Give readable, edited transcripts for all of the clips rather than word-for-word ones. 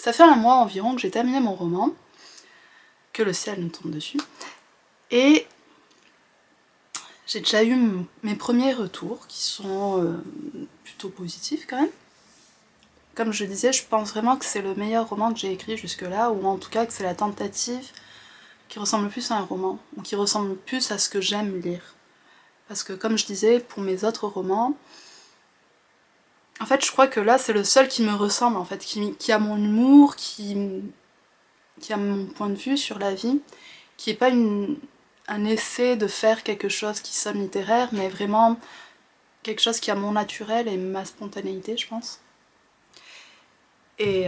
Ça fait un mois environ que j'ai terminé mon roman, que le ciel nous tombe dessus, et j'ai déjà eu mes premiers retours qui sont plutôt positifs quand même. Comme je disais, je pense vraiment que c'est le meilleur roman que j'ai écrit jusque-là, ou en tout cas que c'est la tentative qui ressemble le plus à un roman, ou qui ressemble le plus à ce que j'aime lire. Parce que comme je disais, pour mes autres romans, en fait je crois que là c'est le seul qui me ressemble, en fait, qui a mon humour, qui a mon point de vue sur la vie, qui est pas un essai de faire quelque chose qui sonne littéraire, mais vraiment quelque chose qui a mon naturel et ma spontanéité, je pense. Et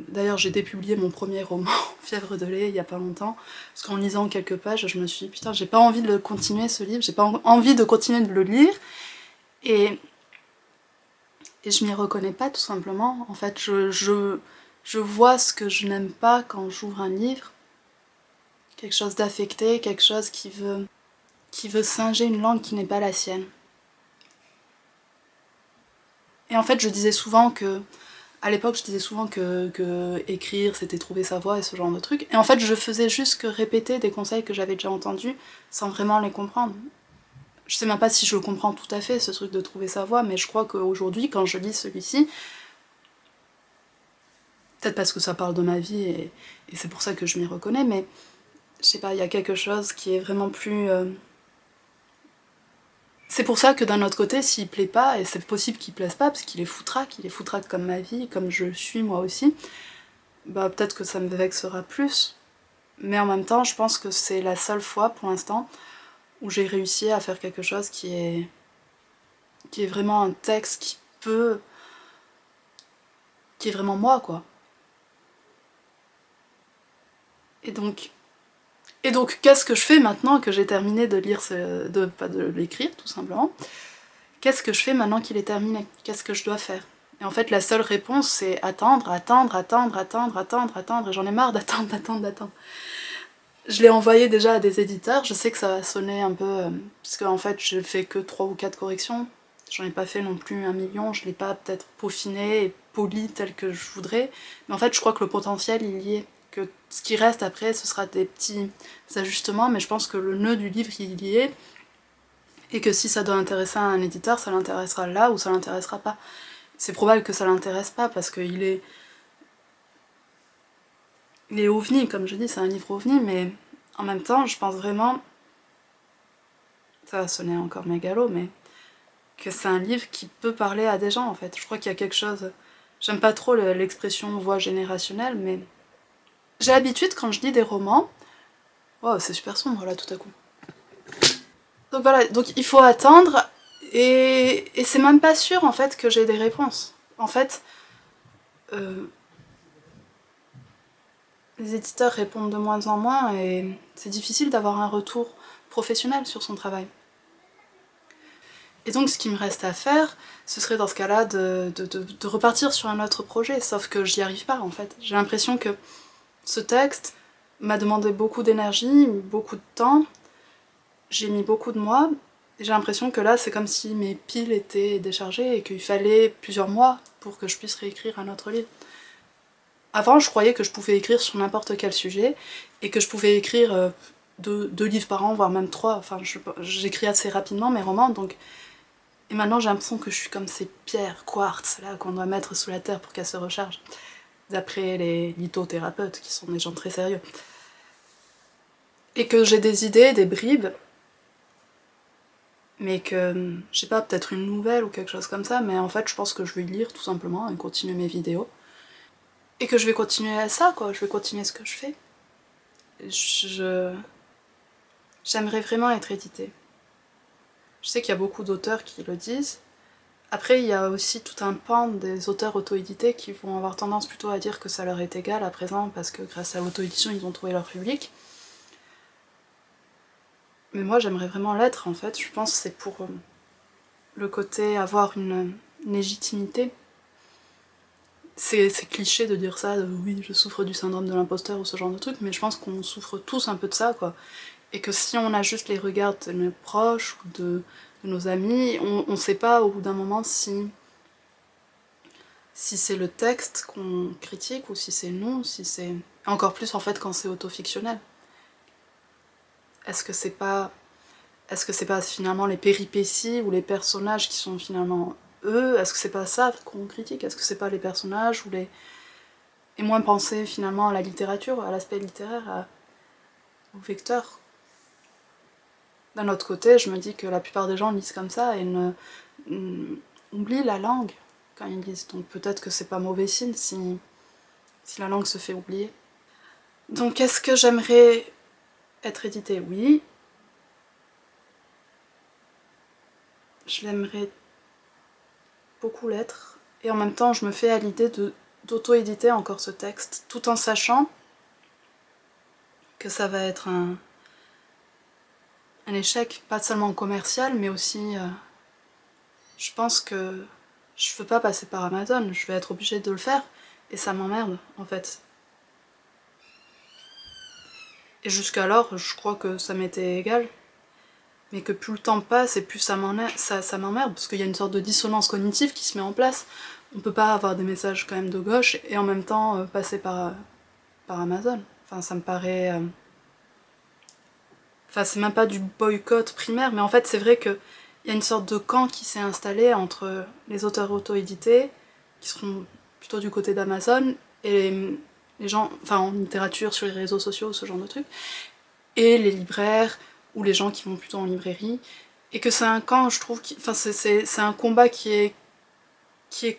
d'ailleurs j'ai dépublié mon premier roman, Fièvre de lait, il y a pas longtemps, parce qu'en lisant quelques pages, je me suis dit putain, j'ai pas envie de continuer ce livre, j'ai pas envie de continuer de le lire, et je m'y reconnais pas tout simplement. En fait, je vois ce que je n'aime pas quand j'ouvre un livre, quelque chose d'affecté, quelque chose qui veut singer une langue qui n'est pas la sienne. Et en fait, je disais souvent que à l'époque, je disais souvent que écrire, c'était trouver sa voie et ce genre de trucs. Et en fait, je faisais juste que répéter des conseils que j'avais déjà entendus sans vraiment les comprendre. Je sais même pas si je le comprends tout à fait, ce truc de trouver sa voie, mais je crois qu'aujourd'hui, quand je lis celui-ci, peut-être parce que ça parle de ma vie et c'est pour ça que je m'y reconnais, mais je sais pas, il y a quelque chose qui est vraiment plus... C'est pour ça que d'un autre côté, s'il plaît pas, et c'est possible qu'il plaise pas, parce qu'il est foutraque comme ma vie, comme je suis moi aussi, bah peut-être que ça me vexera plus. Mais en même temps, je pense que c'est la seule fois pour l'instant où j'ai réussi à faire quelque chose qui est vraiment un texte qui est vraiment moi, quoi. Et donc, qu'est-ce que je fais maintenant que j'ai terminé de lire pas de l'écrire, tout simplement. Qu'est-ce que je fais maintenant qu'il est terminé? Qu'est-ce que je dois faire? Et en fait, la seule réponse, c'est attendre, attendre, attendre, attendre, attendre, attendre, et j'en ai marre d'attendre, d'attendre, d'attendre. Je l'ai envoyé déjà à des éditeurs, je sais que ça va sonner un peu... parce qu'en fait, je fais que 3 ou 4 corrections, j'en ai pas fait non plus 1 million, je l'ai pas peut-être peaufiné et poli tel que je voudrais, mais en fait, je crois que le potentiel, il y est. Que ce qui reste après, ce sera des petits ajustements, mais je pense que le nœud du livre, il y est, et que si ça doit intéresser un éditeur, ça l'intéressera là ou ça l'intéressera pas. C'est probable que ça l'intéresse pas, parce qu'il est... Il est ovni, comme je dis, c'est un livre ovni, mais en même temps, je pense vraiment... Ça va sonner encore mégalo, mais... que c'est un livre qui peut parler à des gens, en fait. Je crois qu'il y a quelque chose... J'aime pas trop l'expression voix générationnelle, mais... J'ai l'habitude, quand je lis des romans... Oh, c'est super sombre, là, tout à coup. Donc voilà, donc il faut attendre, et c'est même pas sûr, en fait, que j'ai des réponses. En fait... les éditeurs répondent de moins en moins, et c'est difficile d'avoir un retour professionnel sur son travail. Et donc ce qui me reste à faire, ce serait dans ce cas-là de repartir sur un autre projet, sauf que j'y arrive pas en fait. J'ai l'impression que ce texte m'a demandé beaucoup d'énergie, beaucoup de temps, j'ai mis beaucoup de mois, et j'ai l'impression que là c'est comme si mes piles étaient déchargées et qu'il fallait plusieurs mois pour que je puisse réécrire un autre livre. Avant je croyais que je pouvais écrire sur n'importe quel sujet, et que je pouvais écrire 2 livres par an, voire même 3, enfin j'écris assez rapidement mes romans, donc... Et maintenant j'ai l'impression que je suis comme ces pierres quartz là qu'on doit mettre sous la terre pour qu'elles se rechargent, d'après les lithothérapeutes qui sont des gens très sérieux. Et que j'ai des idées, des bribes, mais que, je sais pas, peut-être une nouvelle ou quelque chose comme ça, mais en fait je pense que je vais lire tout simplement et continuer mes vidéos. Et que je vais continuer à ça, quoi, je vais continuer ce que je fais. J'aimerais vraiment être éditée. Je sais qu'il y a beaucoup d'auteurs qui le disent. Après, il y a aussi tout un pan des auteurs auto-édités qui vont avoir tendance plutôt à dire que ça leur est égal à présent parce que grâce à l'auto-édition, ils ont trouvé leur public. Mais moi, j'aimerais vraiment l'être, en fait. Je pense que c'est pour le côté avoir une légitimité. C'est cliché de dire ça, oui, je souffre du syndrome de l'imposteur ou ce genre de truc, mais je pense qu'on souffre tous un peu de ça, quoi. Et que si on a juste les regards de nos proches ou de nos amis, on sait pas au bout d'un moment si si c'est le texte qu'on critique ou si c'est nous, si c'est... Encore plus en fait quand c'est autofictionnel. Est-ce que c'est pas finalement les péripéties ou les personnages qui sont finalement eux? Est-ce que c'est pas ça qu'on critique? Est-ce que c'est pas les personnages ou les... Et moins penser finalement à la littérature, à l'aspect littéraire, au vecteur. D'un autre côté, je me dis que la plupart des gens lisent comme ça et oublient la langue quand ils lisent. Donc peut-être que c'est pas mauvais signe si la langue se fait oublier. Donc est-ce que j'aimerais être éditée? Oui. Je l'aimerais beaucoup l'être. Et en même temps, je me fais à l'idée d'auto-éditer encore ce texte, tout en sachant que ça va être un échec, pas seulement commercial, mais aussi... je pense que je veux pas passer par Amazon, je vais être obligée de le faire, et ça m'emmerde, en fait. Et jusqu'alors, je crois que ça m'était égal, mais que plus le temps passe et plus ça m'emmerde, parce qu'il y a une sorte de dissonance cognitive qui se met en place. On peut pas avoir des messages quand même de gauche et en même temps passer par Amazon. Enfin, ça me paraît... Enfin, c'est même pas du boycott primaire, mais en fait, c'est vrai qu'il y a une sorte de camp qui s'est installé entre les auteurs auto-édités, qui seront plutôt du côté d'Amazon, et les gens, enfin en littérature, sur les réseaux sociaux, ce genre de trucs, et les libraires, ou les gens qui vont plutôt en librairie, et que c'est un camp, je trouve, enfin c'est un combat qui est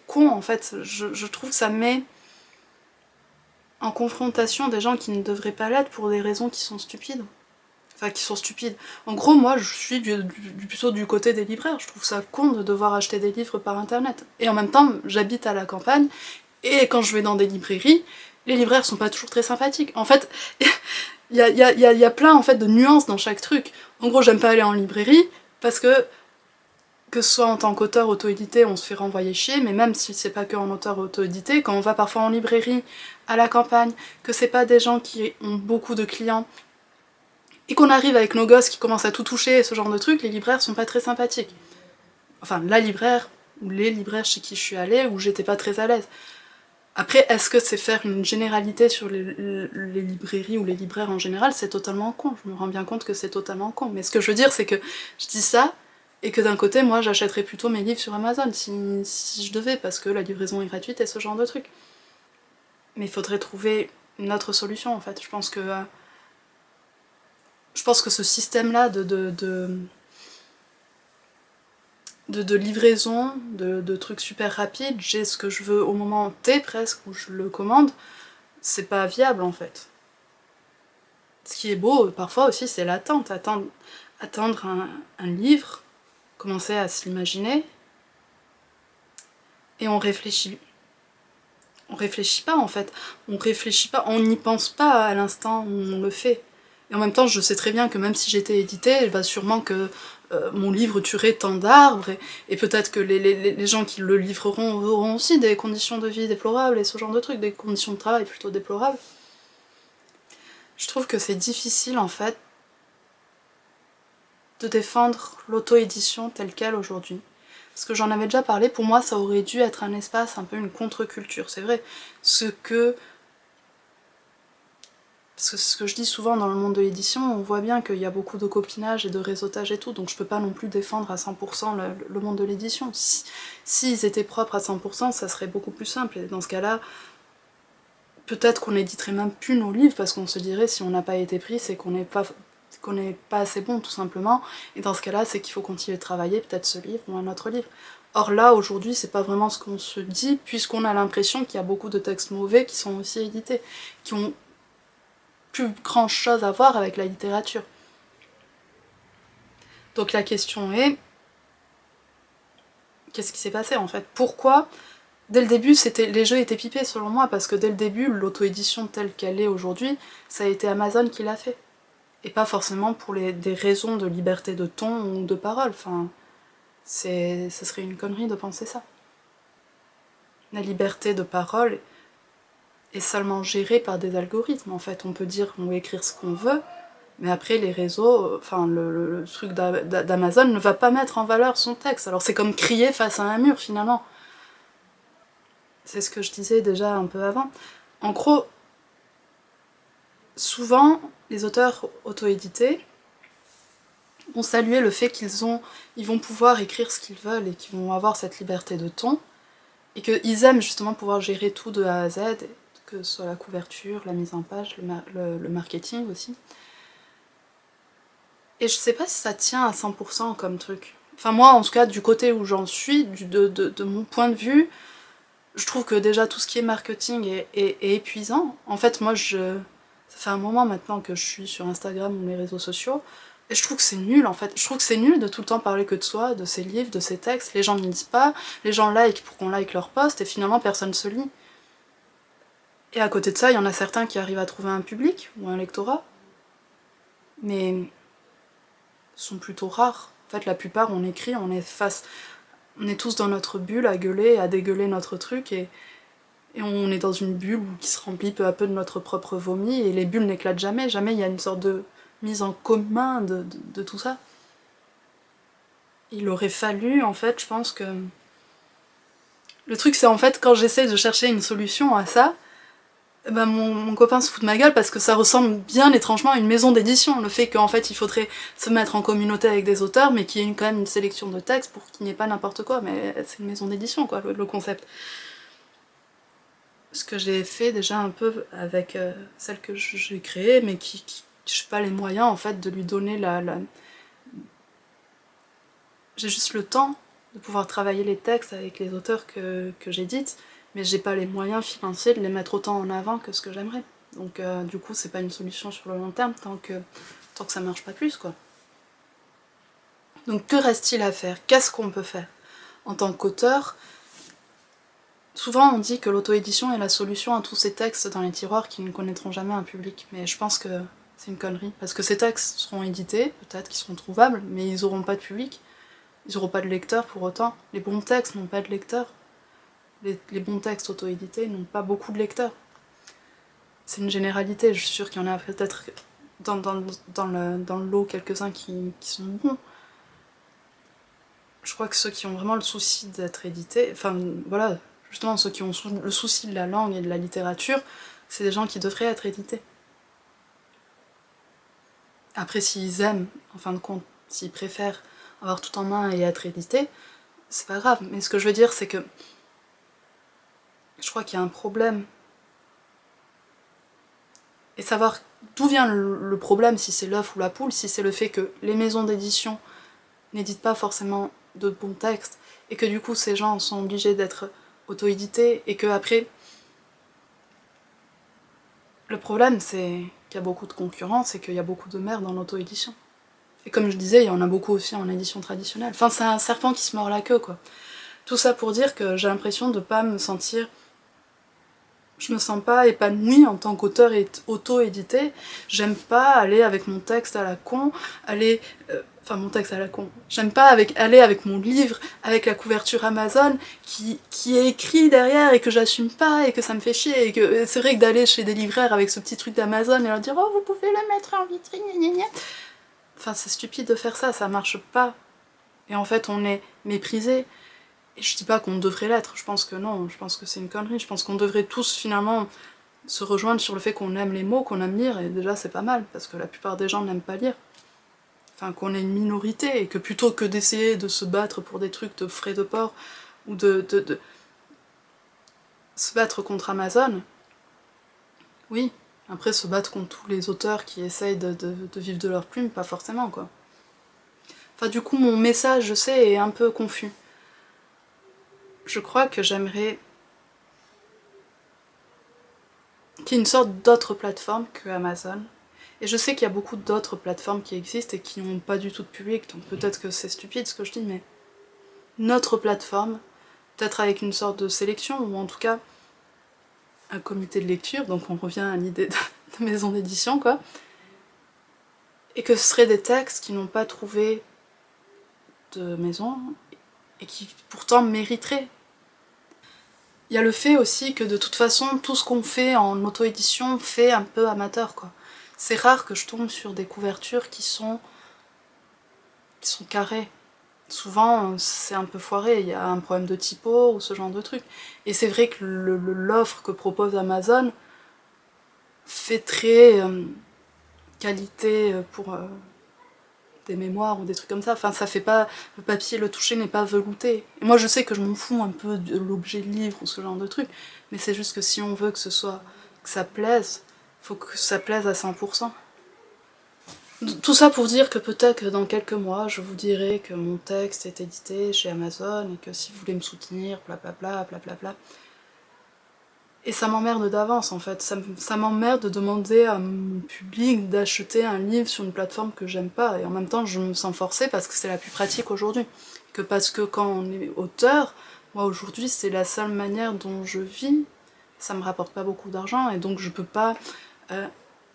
con, en fait. Je trouve que ça met en confrontation des gens qui ne devraient pas l'être pour des raisons qui sont stupides. Enfin, qui sont stupides. En gros, moi, je suis plutôt du côté des libraires. Je trouve ça con de devoir acheter des livres par internet. Et en même temps, j'habite à la campagne, et quand je vais dans des librairies, les libraires sont pas toujours très sympathiques. En fait, il y a plein en fait, de nuances dans chaque truc. En gros, j'aime pas aller en librairie, parce que ce soit en tant qu'auteur auto-édité, on se fait renvoyer chier, mais même si c'est pas que en auteur auto-édité, quand on va parfois en librairie, à la campagne, que c'est pas des gens qui ont beaucoup de clients, et qu'on arrive avec nos gosses qui commencent à tout toucher, ce genre de trucs, les libraires sont pas très sympathiques. Enfin, la libraire, ou les libraires chez qui je suis allée, où j'étais pas très à l'aise. Après, est-ce que c'est faire une généralité sur les librairies ou les libraires en général? C'est totalement con, je me rends bien compte que c'est totalement con. Mais ce que je veux dire, c'est que je dis ça, et que d'un côté, moi, j'achèterais plutôt mes livres sur Amazon, si je devais, parce que la livraison est gratuite et ce genre de trucs. Mais il faudrait trouver une autre solution, en fait. Je pense que ce système-là de livraison, de trucs super rapides, j'ai ce que je veux au moment T presque, où je le commande, c'est pas viable en fait. Ce qui est beau parfois aussi, c'est l'attente, attendre un livre, commencer à s'imaginer, et on réfléchit. On réfléchit pas en fait, on n'y pense pas à l'instant où on le fait. Et en même temps, je sais très bien que même si j'étais éditée, bah sûrement que mon livre tuerait tant d'arbres, et peut-être que les gens qui le livreront auront aussi des conditions de vie déplorables, et ce genre de trucs, des conditions de travail plutôt déplorables. Je trouve que c'est difficile en fait de défendre l'auto-édition telle qu'elle aujourd'hui. Parce que j'en avais déjà parlé, pour moi ça aurait dû être un espace, un peu une contre-culture, c'est vrai. Parce que c'est ce que je dis souvent dans le monde de l'édition, on voit bien qu'il y a beaucoup de copinage et de réseautage et tout, donc je peux pas non plus défendre à 100% le monde de l'édition. S'ils étaient propres à 100%, ça serait beaucoup plus simple, et dans ce cas-là, peut-être qu'on n'éditerait même plus nos livres, parce qu'on se dirait si on n'a pas été pris, c'est qu'on n'est pas assez bon tout simplement, et dans ce cas-là, c'est qu'il faut continuer de travailler peut-être ce livre ou un autre livre. Or là, aujourd'hui, c'est pas vraiment ce qu'on se dit, puisqu'on a l'impression qu'il y a beaucoup de textes mauvais qui sont aussi édités, qui ont plus grand chose à voir avec la littérature. Donc la question est, qu'est-ce qui s'est passé en fait? Pourquoi dès le début les jeux étaient pipés selon moi? Parce que dès le début, l'auto-édition telle qu'elle est aujourd'hui, ça a été Amazon qui l'a fait. Et pas forcément pour des raisons de liberté de ton ou de parole. Enfin, ce serait une connerie de penser ça. La liberté de parole est seulement gérée par des algorithmes en fait. On peut dire, on peut écrire ce qu'on veut, mais après les réseaux, enfin le truc d'Amazon ne va pas mettre en valeur son texte. Alors c'est comme crier face à un mur finalement. c'est ce que je disais déjà un peu avant. En gros, souvent, les auteurs auto-édités ont salué le fait ils vont pouvoir écrire ce qu'ils veulent et qu'ils vont avoir cette liberté de ton, et qu'ils aiment justement pouvoir gérer tout de A à Z, que ce soit la couverture, la mise en page, le marketing aussi. Et je sais pas si ça tient à 100% comme truc. Enfin moi, en tout cas, du côté où j'en suis, de mon point de vue, je trouve que déjà tout ce qui est marketing est épuisant. En fait, ça fait un moment maintenant que je suis sur Instagram ou les réseaux sociaux, et je trouve que c'est nul en fait. Je trouve que c'est nul de tout le temps parler que de soi, de ses livres, de ses textes. Les gens ne lisent pas, les gens like pour qu'on like leur post, et finalement personne se lit. Et à côté de ça, il y en a certains qui arrivent à trouver un public ou un lectorat, mais sont plutôt rares. En fait, la plupart, on écrit, on est tous dans notre bulle à gueuler, à dégueuler notre truc, et on est dans une bulle qui se remplit peu à peu de notre propre vomi, et les bulles n'éclatent jamais, jamais il y a une sorte de mise en commun de tout ça. Il aurait fallu, en fait, je pense que... Le truc, c'est en fait, quand j'essaie de chercher une solution à ça, ben mon copain se fout de ma gueule parce que ça ressemble bien étrangement à une maison d'édition. Le fait qu'en fait, il faudrait se mettre en communauté avec des auteurs, mais qu'il y ait quand même une sélection de textes pour qu'il n'y ait pas n'importe quoi. Mais c'est une maison d'édition, quoi, le concept. Ce que j'ai fait déjà un peu avec celle que j'ai créée, mais qui j'ai pas les moyens en fait de lui donner J'ai juste le temps de pouvoir travailler les textes avec les auteurs que j'édite, mais j'ai pas les moyens financiers de les mettre autant en avant que ce que j'aimerais. Donc du coup c'est pas une solution sur le long terme tant que ça marche pas plus quoi. Donc que reste-t-il à faire? Qu'est-ce qu'on peut faire? En tant qu'auteur, souvent on dit que l'auto-édition est la solution à tous ces textes dans les tiroirs qui ne connaîtront jamais un public, mais je pense que c'est une connerie, parce que ces textes seront édités, peut-être qu'ils seront trouvables, mais ils auront pas de public, ils auront pas de lecteurs pour autant. Les bons textes n'ont pas de lecteurs, les bons textes auto-édités n'ont pas beaucoup de lecteurs. C'est une généralité, je suis sûre qu'il y en a peut-être dans le lot quelques-uns qui sont bons. Je crois que ceux qui ont vraiment le souci d'être édités, enfin voilà, justement ceux qui ont le souci de la langue et de la littérature, c'est des gens qui devraient être édités. Après s'ils aiment, en fin de compte, s'ils préfèrent avoir tout en main et être édités, c'est pas grave. Mais ce que je veux dire c'est que je crois qu'il y a un problème. Et savoir d'où vient le problème, si c'est l'œuf ou la poule, si c'est le fait que les maisons d'édition n'éditent pas forcément de bons textes, et que du coup ces gens sont obligés d'être auto-édités, et que après... Le problème c'est qu'il y a beaucoup de concurrence et qu'il y a beaucoup de merde dans l'auto-édition. Et comme je disais, il y en a beaucoup aussi en édition traditionnelle. Enfin c'est un serpent qui se mord la queue quoi. Tout ça pour dire que j'ai l'impression de pas me sentir... Je me sens pas épanouie en tant qu'auteur auto-édité. J'aime pas aller avec mon texte à la con, enfin mon texte à la con. J'aime pas aller avec mon livre, avec la couverture Amazon, qui est écrit derrière et que j'assume pas et que ça me fait chier. Et que c'est vrai que d'aller chez des libraires avec ce petit truc d'Amazon et leur dire oh vous pouvez le mettre en vitrine, gna gna gna. Enfin c'est stupide de faire ça marche pas. Et en fait on est méprisé. Et je dis pas qu'on devrait l'être, je pense que non, je pense que c'est une connerie, je pense qu'on devrait tous finalement se rejoindre sur le fait qu'on aime les mots, qu'on aime lire, et déjà c'est pas mal, parce que la plupart des gens n'aiment pas lire. Enfin, qu'on est une minorité, et que plutôt que d'essayer de se battre pour des trucs de frais de port, ou de se battre contre Amazon, oui, après se battre contre tous les auteurs qui essayent de vivre de leur plume, pas forcément quoi. Enfin du coup mon message, je sais, est un peu confus. Je crois que j'aimerais qu'il y ait une sorte d'autre plateforme que Amazon. Et je sais qu'il y a beaucoup d'autres plateformes qui existent et qui n'ont pas du tout de public, donc peut-être que c'est stupide ce que je dis, mais notre plateforme, peut-être avec une sorte de sélection, ou en tout cas un comité de lecture, donc on revient à l'idée de maison d'édition, quoi, et que ce seraient des textes qui n'ont pas trouvé de maison, et qui pourtant mériteraient. Il y a le fait aussi que de toute façon, tout ce qu'on fait en auto-édition fait un peu amateur, quoi. C'est rare que je tombe sur des couvertures qui sont carrées. souvent c'est un peu foiré, il y a un problème de typo ou ce genre de truc. Et c'est vrai que l'offre que propose Amazon fait très qualité pour des mémoires ou des trucs comme ça. Enfin, ça fait pas... Le papier, le toucher n'est pas velouté. Et moi, je sais que je m'en fous un peu de l'objet livre ou ce genre de truc, mais c'est juste que si on veut que ce soit... que ça plaise, faut que ça plaise à 100%. Tout ça pour dire que peut-être que dans quelques mois, je vous dirai que mon texte est édité chez Amazon et que si vous voulez me soutenir, blablabla, blablabla. Et ça m'emmerde d'avance en fait, ça m'emmerde de demander à mon public d'acheter un livre sur une plateforme que j'aime pas, et en même temps je me sens forcée parce que c'est la plus pratique aujourd'hui. Que parce que quand on est auteur, moi aujourd'hui c'est la seule manière dont je vis, ça me rapporte pas beaucoup d'argent et donc je peux pas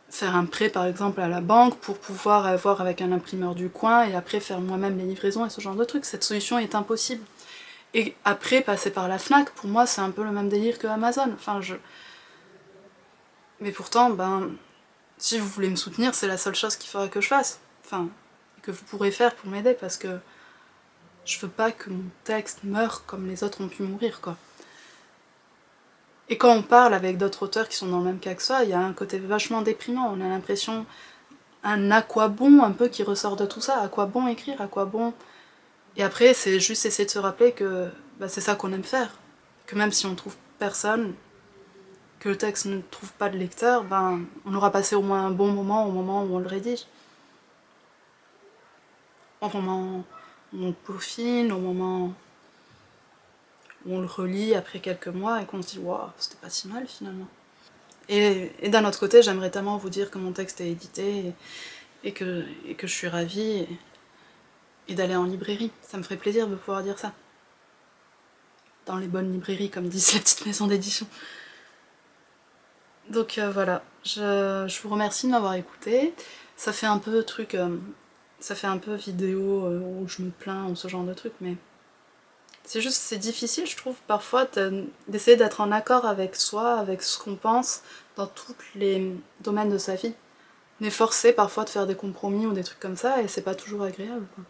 faire un prêt par exemple à la banque pour pouvoir avoir avec un imprimeur du coin et après faire moi-même les livraisons et ce genre de trucs, cette solution est impossible. Et après, passer par la Fnac, pour moi, c'est un peu le même délire que Amazon. Enfin, Mais pourtant, ben, si vous voulez me soutenir, c'est la seule chose qu'il faudra que je fasse. Enfin, que vous pourrez faire pour m'aider, parce que je veux pas que mon texte meure comme les autres ont pu mourir, quoi. Et quand on parle avec d'autres auteurs qui sont dans le même cas que ça, il y a un côté vachement déprimant. On a l'impression, un à quoi bon un peu qui ressort de tout ça. À quoi bon écrire, à quoi bon... Et après, c'est juste essayer de se rappeler que bah, c'est ça qu'on aime faire. Que même si on trouve personne, que le texte ne trouve pas de lecteur, ben, on aura passé au moins un bon moment au moment où on le rédige. Au moment où on le peaufine, au moment où on le relit après quelques mois et qu'on se dit waouh, c'était pas si mal finalement. Et d'un autre côté, j'aimerais tellement vous dire que mon texte est édité et que je suis ravie et d'aller en librairie. Ça me ferait plaisir de pouvoir dire ça. Dans les bonnes librairies, comme disent les petites maisons d'édition. Donc voilà, je vous remercie de m'avoir écouté. Ça fait un peu truc, ça fait un peu vidéo où je me plains ou ce genre de truc, mais c'est juste, c'est difficile, je trouve, parfois d'essayer d'être en accord avec soi, avec ce qu'on pense dans tous les domaines de sa vie. On est forcé parfois de faire des compromis ou des trucs comme ça et c'est pas toujours agréable, quoi.